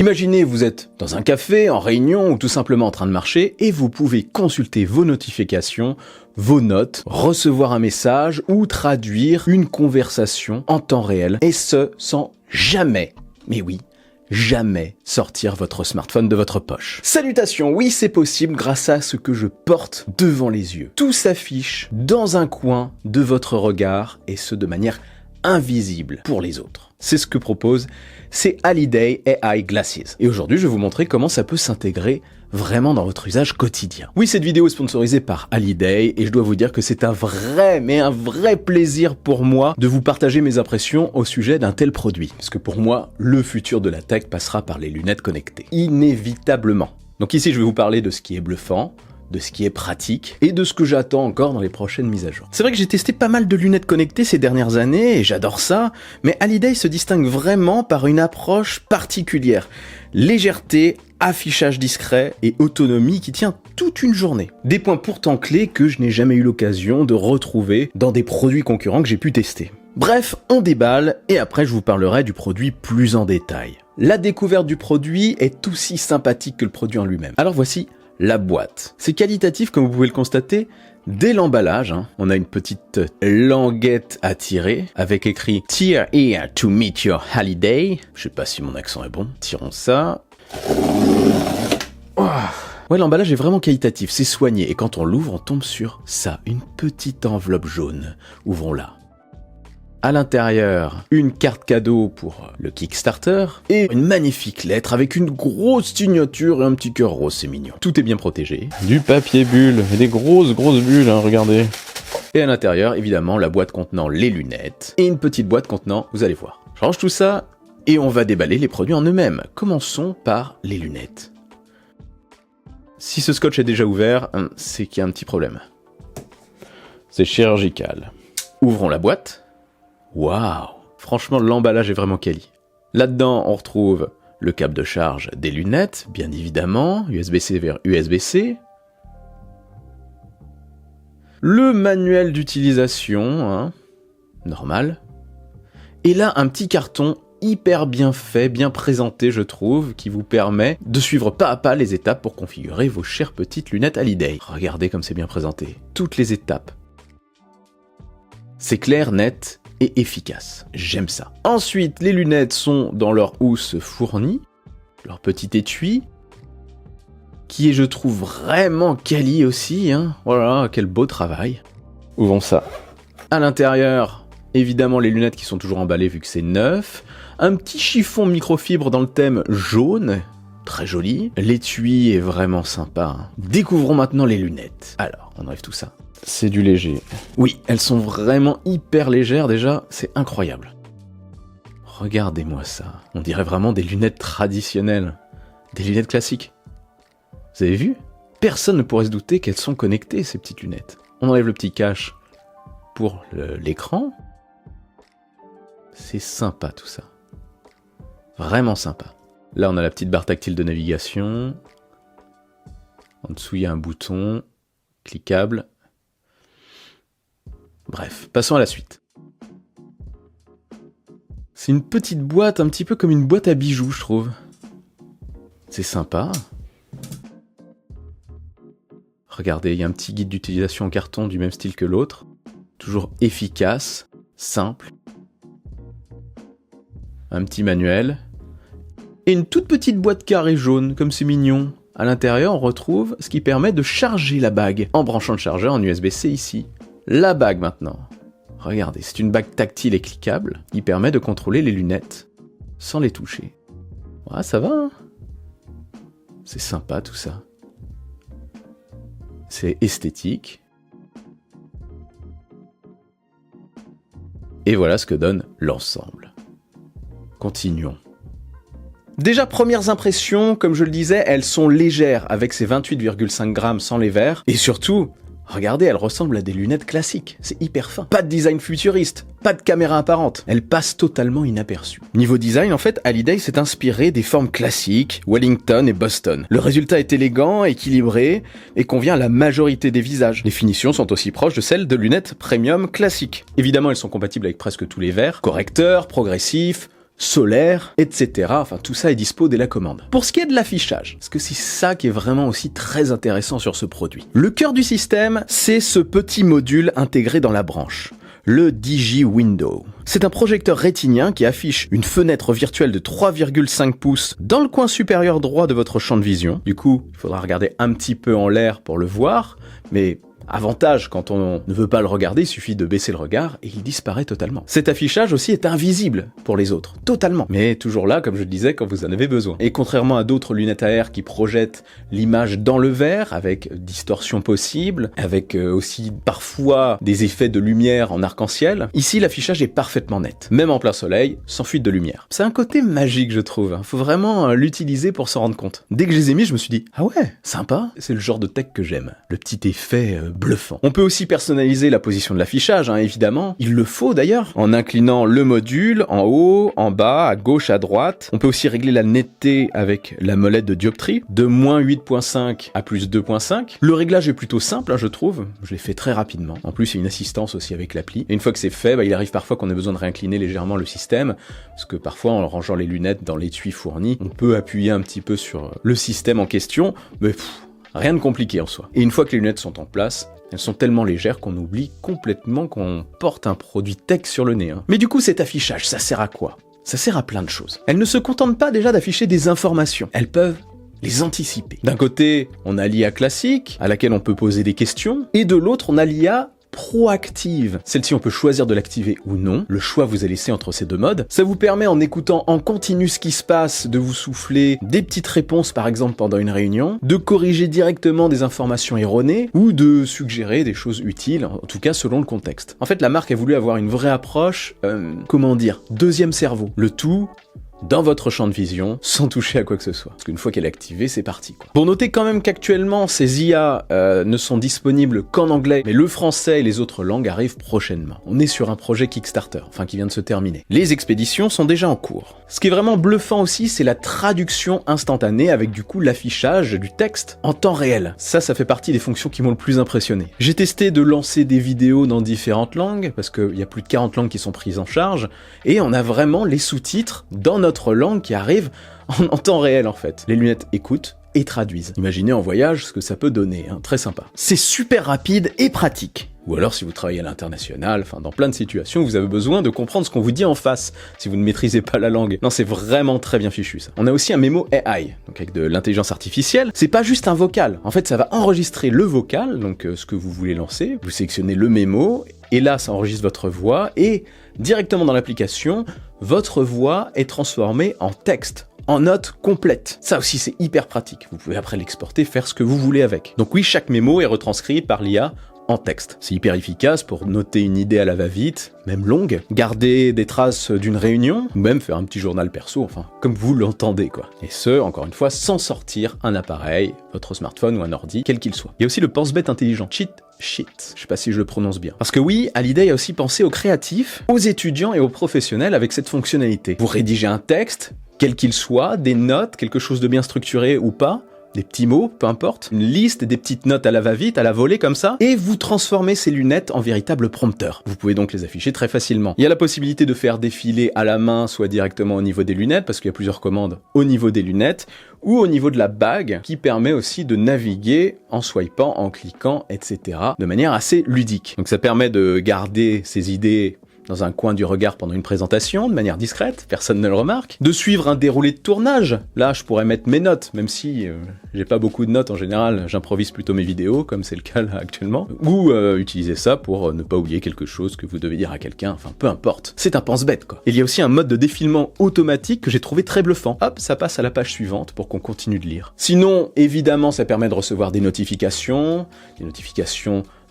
Imaginez, vous êtes dans un café, en réunion ou tout simplement en train de marcher et vous pouvez consulter vos notifications, vos notes, recevoir un message ou traduire une conversation en temps réel et ce sans jamais, mais oui, jamais sortir votre smartphone de votre poche. Salutations, oui c'est possible grâce à ce que je porte devant les yeux. Tout s'affiche dans un coin de votre regard et ce de manière invisible pour les autres. C'est ce que propose ces Halliday AI Glasses. Et aujourd'hui, je vais vous montrer comment ça peut s'intégrer vraiment dans votre usage quotidien. Oui, cette vidéo est sponsorisée par Halliday et je dois vous dire que c'est un vrai plaisir pour moi de vous partager mes impressions au sujet d'un tel produit. Parce que pour moi, le futur de la tech passera par les lunettes connectées. Inévitablement. Donc ici, je vais vous parler de ce qui est bluffant, de ce qui est pratique et de ce que j'attends encore dans les prochaines mises à jour. C'est vrai que j'ai testé pas mal de lunettes connectées ces dernières années et j'adore ça, mais Halliday se distingue vraiment par une approche particulière. Légèreté, affichage discret et autonomie qui tient toute une journée. Des points pourtant clés que je n'ai jamais eu l'occasion de retrouver dans des produits concurrents que j'ai pu tester. Bref, on déballe et après je vous parlerai du produit plus en détail. La découverte du produit est aussi sympathique que le produit en lui-même. Alors voici la boîte. C'est qualitatif comme vous pouvez le constater dès l'emballage. On a une petite languette à tirer avec écrit Tear here to meet your Halliday. Je sais pas si mon accent est bon. Tirons ça. Oh. Ouais, l'emballage est vraiment qualitatif, c'est soigné et quand on l'ouvre, on tombe sur ça, une petite enveloppe jaune. Ouvrons-la. À l'intérieur, une carte cadeau pour le Kickstarter et une magnifique lettre avec une grosse signature et un petit cœur rose, c'est mignon. Tout est bien protégé. Du papier bulle et des grosses bulles, regardez. Et à l'intérieur, évidemment, la boîte contenant les lunettes et une petite boîte contenant, vous allez voir. Je range tout ça et on va déballer les produits en eux-mêmes. Commençons par les lunettes. Si ce scotch est déjà ouvert, c'est qu'il y a un petit problème. C'est chirurgical. Ouvrons la boîte. Waouh! Franchement, l'emballage est vraiment quali. Là-dedans, on retrouve le câble de charge des lunettes, bien évidemment, USB-C vers USB-C. Le manuel d'utilisation, normal. Et là, un petit carton hyper bien fait, bien présenté, je trouve, qui vous permet de suivre pas à pas les étapes pour configurer vos chères petites lunettes Halliday. Regardez comme c'est bien présenté. Toutes les étapes. C'est clair, net et efficace. J'aime ça. Ensuite, les lunettes sont dans leur housse fournie, leur petit étui, qui est, je trouve, vraiment quali aussi. Voilà, quel beau travail. Ouvrons ça. À l'intérieur, évidemment, les lunettes qui sont toujours emballées vu que c'est neuf. Un petit chiffon microfibre dans le thème jaune. Très joli. L'étui est vraiment sympa. Découvrons maintenant les lunettes. Alors, on enlève tout ça. C'est du léger. Oui, elles sont vraiment hyper légères déjà, c'est incroyable. Regardez-moi ça. On dirait vraiment des lunettes traditionnelles. Des lunettes classiques. Vous avez vu? Personne ne pourrait se douter qu'elles sont connectées, ces petites lunettes. On enlève le petit cache pour l'écran. C'est sympa tout ça. Vraiment sympa. Là, on a la petite barre tactile de navigation. En dessous, il y a un bouton cliquable. Bref, passons à la suite. C'est une petite boîte, un petit peu comme une boîte à bijoux, je trouve. C'est sympa. Regardez, il y a un petit guide d'utilisation en carton du même style que l'autre. Toujours efficace, simple. Un petit manuel. Et une toute petite boîte carrée jaune, comme c'est mignon. À l'intérieur, on retrouve ce qui permet de charger la bague en branchant le chargeur en USB-C ici. La bague maintenant. Regardez, c'est une bague tactile et cliquable qui permet de contrôler les lunettes sans les toucher. Ouais, ça va, C'est sympa tout ça. C'est esthétique. Et voilà ce que donne l'ensemble. Continuons. Déjà, premières impressions, comme je le disais, elles sont légères avec ces 28,5 grammes sans les verres. Et surtout, regardez, elles ressemblent à des lunettes classiques. C'est hyper fin. Pas de design futuriste, pas de caméra apparente. Elles passent totalement inaperçues. Niveau design, en fait, Halliday s'est inspiré des formes classiques, Wellington et Boston. Le résultat est élégant, équilibré et convient à la majorité des visages. Les finitions sont aussi proches de celles de lunettes premium classiques. Évidemment, elles sont compatibles avec presque tous les verres. Correcteur, progressif, solaire, etc. Enfin, tout ça est dispo dès la commande. Pour ce qui est de l'affichage, parce que c'est ça qui est vraiment aussi très intéressant sur ce produit. Le cœur du système, c'est ce petit module intégré dans la branche, le DigiWindow. C'est un projecteur rétinien qui affiche une fenêtre virtuelle de 3,5 pouces dans le coin supérieur droit de votre champ de vision. Du coup, il faudra regarder un petit peu en l'air pour le voir, mais avantage, quand on ne veut pas le regarder, il suffit de baisser le regard et il disparaît totalement. Cet affichage aussi est invisible pour les autres, totalement. Mais toujours là, comme je le disais, quand vous en avez besoin. Et contrairement à d'autres lunettes AR qui projettent l'image dans le verre, avec distorsion possible, avec aussi parfois des effets de lumière en arc-en-ciel, ici l'affichage est parfaitement net. Même en plein soleil, sans fuite de lumière. C'est un côté magique, je trouve. Faut vraiment l'utiliser pour s'en rendre compte. Dès que je les ai mis, je me suis dit, ah ouais, sympa, c'est le genre de tech que j'aime. Le petit effet bluffant. On peut aussi personnaliser la position de l'affichage, évidemment. Il le faut d'ailleurs, en inclinant le module en haut, en bas, à gauche, à droite. On peut aussi régler la netteté avec la molette de dioptrie, de moins 8.5 à plus 2.5. Le réglage est plutôt simple, je trouve. Je l'ai fait très rapidement. En plus, il y a une assistance aussi avec l'appli. Et une fois que c'est fait, il arrive parfois qu'on ait besoin de réincliner légèrement le système, parce que parfois, en rangeant les lunettes dans l'étui fourni, on peut appuyer un petit peu sur le système en question, mais rien de compliqué en soi. Et une fois que les lunettes sont en place, elles sont tellement légères qu'on oublie complètement qu'on porte un produit tech sur le nez. Mais du coup, cet affichage, ça sert à quoi? Ça sert à plein de choses. Elles ne se contentent pas déjà d'afficher des informations. Elles peuvent les anticiper. D'un côté, on a l'IA classique, à laquelle on peut poser des questions, et de l'autre, on a l'IA proactive. Celle-ci, on peut choisir de l'activer ou non. Le choix vous est laissé entre ces deux modes. Ça vous permet, en écoutant en continu ce qui se passe, de vous souffler des petites réponses, par exemple pendant une réunion, de corriger directement des informations erronées, ou de suggérer des choses utiles, en tout cas selon le contexte. En fait, la marque a voulu avoir une vraie approche, deuxième cerveau. Le tout dans votre champ de vision, sans toucher à quoi que ce soit. Parce qu'une fois qu'elle est activée, c'est parti, quoi. Pour noter quand même qu'actuellement, ces IA ne sont disponibles qu'en anglais, mais le français et les autres langues arrivent prochainement. On est sur un projet Kickstarter, qui vient de se terminer. Les expéditions sont déjà en cours. Ce qui est vraiment bluffant aussi, c'est la traduction instantanée avec du coup l'affichage du texte en temps réel. Ça fait partie des fonctions qui m'ont le plus impressionné. J'ai testé de lancer des vidéos dans différentes langues, parce qu'il y a plus de 40 langues qui sont prises en charge, et on a vraiment les sous-titres dans notre langue qui arrive en temps réel en fait. Les lunettes écoutent et traduisent. Imaginez en voyage ce que ça peut donner, très sympa. C'est super rapide et pratique. Ou alors si vous travaillez à l'international, dans plein de situations, vous avez besoin de comprendre ce qu'on vous dit en face, si vous ne maîtrisez pas la langue. Non, c'est vraiment très bien fichu ça. On a aussi un mémo AI, donc avec de l'intelligence artificielle. C'est pas juste un vocal. En fait, ça va enregistrer le vocal, donc ce que vous voulez lancer. Vous sélectionnez le mémo, et là, ça enregistre votre voix, et directement dans l'application, votre voix est transformée en texte, en note complète. Ça aussi, c'est hyper pratique. Vous pouvez après l'exporter, faire ce que vous voulez avec. Donc oui, chaque mémo est retranscrit par l'IA en texte. C'est hyper efficace pour noter une idée à la va-vite, même longue, garder des traces d'une réunion, ou même faire un petit journal perso, comme vous l'entendez, quoi. Et ce, encore une fois, sans sortir un appareil, votre smartphone ou un ordi, quel qu'il soit. Il y a aussi le pense-bête intelligent, Cheat Sheet. Je sais pas si je le prononce bien. Parce que oui, Hallyday a aussi pensé aux créatifs, aux étudiants et aux professionnels avec cette fonctionnalité. Vous rédigez un texte, quel qu'il soit, des notes, quelque chose de bien structuré ou pas, des petits mots, peu importe, une liste, des petites notes à la va-vite, à la volée comme ça, et vous transformez ces lunettes en véritable prompteur. Vous pouvez donc les afficher très facilement. Il y a la possibilité de faire défiler à la main, soit directement au niveau des lunettes, parce qu'il y a plusieurs commandes au niveau des lunettes, ou au niveau de la bague, qui permet aussi de naviguer en swipant, en cliquant, etc., de manière assez ludique. Donc ça permet de garder ses idées dans un coin du regard pendant une présentation, de manière discrète, personne ne le remarque, de suivre un déroulé de tournage. Là, je pourrais mettre mes notes, même si j'ai pas beaucoup de notes en général, j'improvise plutôt mes vidéos, comme c'est le cas là actuellement, ou utiliser ça pour ne pas oublier quelque chose que vous devez dire à quelqu'un, peu importe. C'est un pense-bête, quoi. Et il y a aussi un mode de défilement automatique que j'ai trouvé très bluffant. Hop, ça passe à la page suivante pour qu'on continue de lire. Sinon, évidemment, ça permet de recevoir des notifications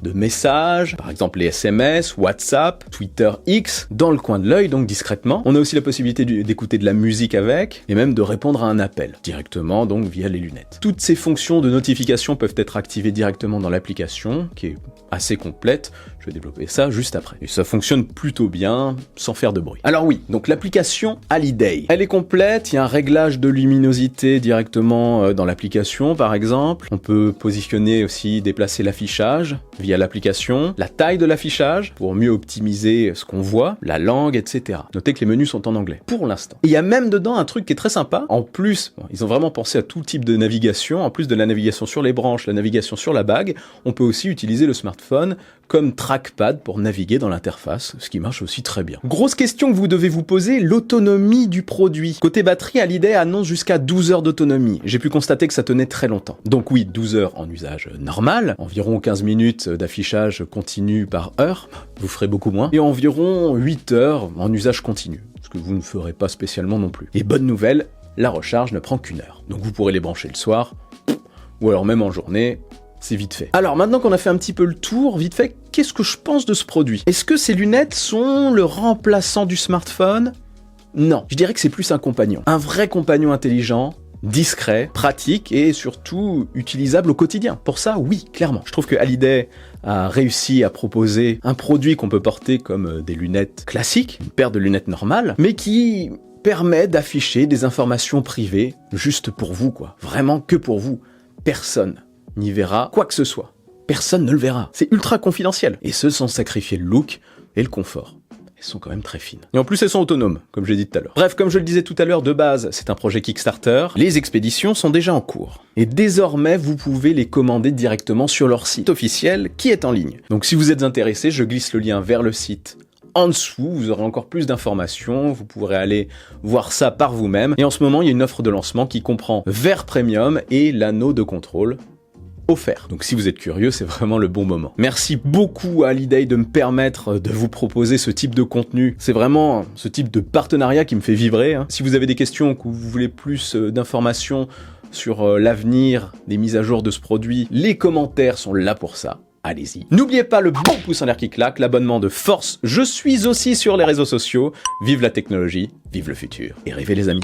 de messages, par exemple les SMS, WhatsApp, Twitter, X, dans le coin de l'œil, donc discrètement. On a aussi la possibilité d'écouter de la musique avec, et même de répondre à un appel, directement donc via les lunettes. Toutes ces fonctions de notification peuvent être activées directement dans l'application, qui est assez complète. Je vais développer ça juste après. Et ça fonctionne plutôt bien, sans faire de bruit. Alors oui, donc l'application Haliday. Elle est complète, il y a un réglage de luminosité directement dans l'application par exemple. On peut positionner aussi, déplacer l'affichage via l'application, la taille de l'affichage pour mieux optimiser ce qu'on voit, la langue, etc. Notez que les menus sont en anglais, pour l'instant. Et il y a même dedans un truc qui est très sympa. En plus, ils ont vraiment pensé à tout type de navigation. En plus de la navigation sur les branches, la navigation sur la bague, on peut aussi utiliser le smartphone comme trackpad pour naviguer dans l'interface, ce qui marche aussi très bien. Grosse question que vous devez vous poser, l'autonomie du produit. Côté batterie, Haliday annonce jusqu'à 12 heures d'autonomie. J'ai pu constater que ça tenait très longtemps. Donc oui, 12 heures en usage normal, environ 15 minutes d'affichage continu par heure, vous ferez beaucoup moins, et environ 8 heures en usage continu, ce que vous ne ferez pas spécialement non plus. Et bonne nouvelle, la recharge ne prend qu'une heure. Donc vous pourrez les brancher le soir, ou alors même en journée, c'est vite fait. Alors maintenant qu'on a fait un petit peu le tour, vite fait, qu'est-ce que je pense de ce produit? Est-ce que ces lunettes sont le remplaçant du smartphone? Non, je dirais que c'est plus un compagnon. Un vrai compagnon intelligent, discret, pratique et surtout utilisable au quotidien. Pour ça, oui, clairement. Je trouve que Haliday a réussi à proposer un produit qu'on peut porter comme des lunettes classiques, une paire de lunettes normales, mais qui permet d'afficher des informations privées juste pour vous, quoi. Vraiment que pour vous. Personne n'y verra quoi que ce soit. Personne ne le verra. C'est ultra confidentiel. Et ce, sans sacrifier le look et le confort. Elles sont quand même très fines. Et en plus, elles sont autonomes, comme je l'ai dit tout à l'heure. Bref, comme je le disais tout à l'heure, de base, c'est un projet Kickstarter. Les expéditions sont déjà en cours. Et désormais, vous pouvez les commander directement sur leur site officiel qui est en ligne. Donc si vous êtes intéressé, je glisse le lien vers le site en dessous, vous aurez encore plus d'informations, vous pourrez aller voir ça par vous-même. Et en ce moment, il y a une offre de lancement qui comprend verre premium et l'anneau de contrôle offert. Donc si vous êtes curieux, c'est vraiment le bon moment. Merci beaucoup à Haliday de me permettre de vous proposer ce type de contenu. C'est vraiment ce type de partenariat qui me fait vibrer. Si vous avez des questions, que vous voulez plus d'informations sur l'avenir des mises à jour de ce produit, les commentaires sont là pour ça. Allez-y. N'oubliez pas le bon pouce en l'air qui claque, l'abonnement de force. Je suis aussi sur les réseaux sociaux. Vive la technologie, vive le futur. Et rêvez les amis.